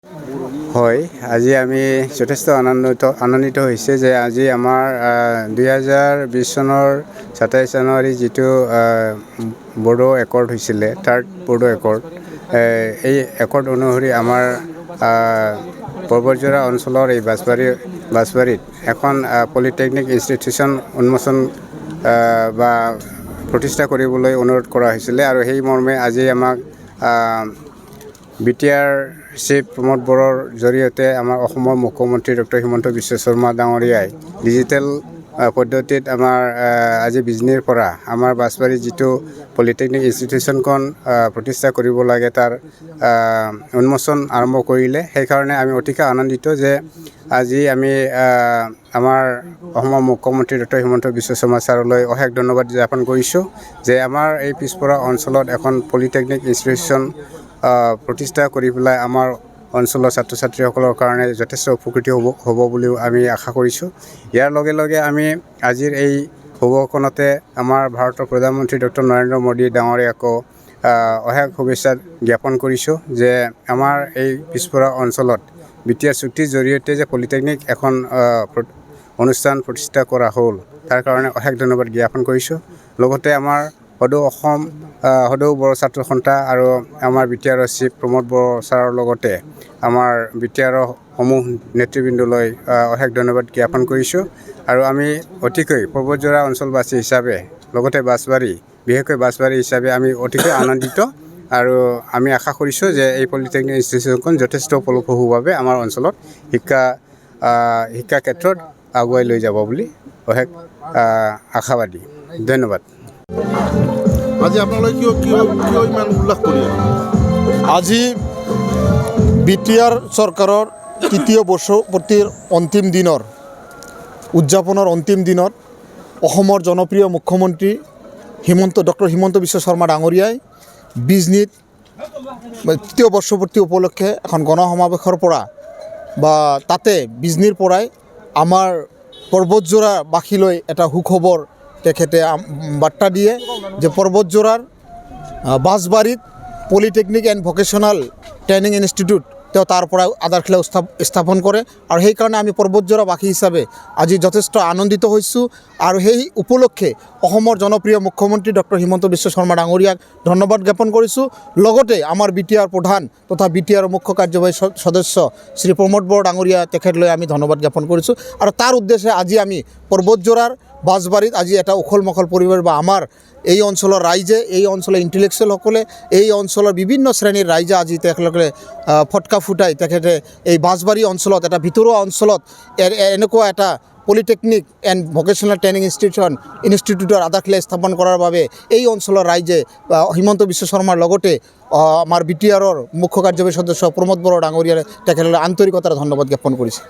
হয়, আজি আমি যথেষ্ট আনন্দিত হৈছে যে আজি আমাৰ 2020 চনৰ 27 জানুৱাৰী যিটো বড়ো একৰ্ড হৈছিলে, থাৰ্ড বড়ো একৰ্ড, এই একৰ্ড অনুসৰি আমাৰ পৰ্বতজোৰা অঞ্চলৰ এই বাঁছবাৰীত এখন পলিটেকনিক ইনষ্টিটিউশ্যন উন্মোচন বা প্ৰতিষ্ঠা কৰিবলৈ অনুৰোধ কৰা হৈছিলে। আৰু সেই মৰ্মে আজি আমাক BTR চিফ প্ৰমোদ বড়োৰ জৰিয়তে আমাৰ অসমৰ মুখ্যমন্ত্ৰী ডক্টৰ হিমন্ত বিশ্ব শৰ্মা ডাঙৰীয়াই ডিজিটেল পদ্ধতিত আমাৰ আজি বিজনীৰ পৰা আমাৰ বাঁছবাৰীৰ যিটো পলিটেকনিক ইনষ্টিটিউশ্যনখন প্ৰতিষ্ঠা কৰিব লাগে তাৰ উন্মোচন আৰম্ভ কৰিলে। সেইকাৰণে আমি অতিকৈ আনন্দিত যে আজি আমি আমাৰ অসমৰ মুখ্যমন্ত্ৰী ডক্টৰ হিমন্ত বিশ্ব শৰ্মা ছাৰলৈ অশেষ ধন্যবাদ জ্ঞাপন কৰিছোঁ যে আমাৰ এই পিছপৰা অঞ্চলত এখন পলিটেকনিক ইনষ্টিটিউশ্যন প্ৰতিষ্ঠা কৰি পেলাই আমাৰ অঞ্চলৰ ছাত্ৰ ছাত্ৰীসকলৰ কাৰণে যথেষ্ট উপকৃত হ'ব বুলিও আমি আশা কৰিছোঁ। ইয়াৰ লগে লগে আমি আজিৰ এই শুভকণতে আমাৰ ভাৰতৰ প্ৰধানমন্ত্ৰী ডক্টৰ নৰেন্দ্ৰ মোদী ডাঙৰীয়াকো অশেষ শুভেচ্ছা জ্ঞাপন কৰিছোঁ যে আমাৰ এই পিছপৰা অঞ্চলত BTR চুক্তিৰ জৰিয়তে যে পলিটেকনিক এখন অনুষ্ঠান প্ৰতিষ্ঠা কৰা হ'ল তাৰ কাৰণে অশেষ ধন্যবাদ জ্ঞাপন কৰিছোঁ। লগতে আমাৰ সদৌ বড়ো ছাত্ৰ সন্থা আৰু আমাৰ BTR চিফ প্ৰমোদ বড়ো ছাৰৰ লগতে আমাৰ BTR সমূহ নেতৃবৃন্দলৈ অশেষ ধন্যবাদ জ্ঞাপন কৰিছোঁ। আৰু আমি অতিকৈ পৰ্বতজোৰা অঞ্চলবাসী হিচাপে লগতে বিশেষকৈ বাঁছবাৰী হিচাপে আমি অতিকৈ আনন্দিত আৰু আমি আশা কৰিছোঁ যে এই পলিটেকনিক ইনষ্টিটিউশ্যনখন যথেষ্ট ফলপ্ৰসূভাৱে আমাৰ অঞ্চলত শিক্ষা ক্ষেত্ৰত আগুৱাই লৈ যাব বুলি অশেষ আশাবাদী। ধন্যবাদ। আজি আপোনালোকে কিয় ইমান উল্লেখ কৰি আজি BTR চৰকাৰৰ তৃতীয় বৰ্ষপূৰ্তিৰ অন্তিম দিনৰ উদযাপনৰ অন্তিম দিনত অসমৰ জনপ্ৰিয় মুখ্যমন্ত্ৰী ডক্টৰ হিমন্ত বিশ্ব শৰ্মা ডাঙৰীয়াই বিজনীত তৃতীয় বৰ্ষপূৰ্তি উপলক্ষে এখন গণসমাৱেশৰ পৰা বা তাতে বিজনীৰ পৰাই আমাৰ পৰ্বতজোৰাবাসীলৈ এটা সুখবৰ তেখেতে বাৰ্তা দিয়ে যে পৰ্বতজোৰাৰ বাঁছবাৰীত polytechnic and vocational training institute তেওঁ তাৰ পৰা আধাৰশিলা স্থাপন কৰে। আৰু সেইকাৰণে আমি পৰ্বতজোৰাবাসী হিচাপে আজি যথেষ্ট আনন্দিত হৈছোঁ। আৰু সেই উপলক্ষে অসমৰ জনপ্ৰিয় মুখ্যমন্ত্ৰী ডক্টৰ হিমন্ত বিশ্ব শৰ্মা ডাঙৰীয়াক ধন্যবাদ জ্ঞাপন কৰিছোঁ। লগতে আমাৰ BTR প্ৰধান তথা BTR মুখ্য কাৰ্যবাহী সদস্য শ্ৰী প্ৰমোদ বড়ো ডাঙৰীয়া তেখেতলৈ আমি ধন্যবাদ জ্ঞাপন কৰিছোঁ। আৰু তাৰ উদ্দেশ্যে আজি আমি পৰ্বতজোৰাৰ বাঁছবাৰীত আজি এটা উখল মাখল পৰিৱেশ বা আমাৰ এই অঞ্চলৰ ৰাইজে, এই অঞ্চলৰ ইণ্টেলেকচুৱেলসকলে, এই অঞ্চলৰ বিভিন্ন শ্ৰেণীৰ ৰাইজে আজি তেখেতলোকে ফটকা ফুটাই তেখেতে এই বাঁছবাৰী অঞ্চলত এটা ভিতৰুৱা অঞ্চলত এনেকুৱা এটা পলিটেকনিক এণ্ড ভকেশ্যনেল ট্ৰেইনিং ইনষ্টিটিউটৰ আধাৰশিলা স্থাপন কৰাৰ বাবে এই অঞ্চলৰ ৰাইজে হিমন্ত বিশ্ব শৰ্মাৰ লগতে আমাৰ BTRৰ মুখ্য কাৰ্যবাহী সদস্য প্ৰমোদ বড়ো ডাঙৰীয়াৰ তেখেতলৈ আন্তৰিকতাৰে ধন্যবাদ জ্ঞাপন কৰিছে।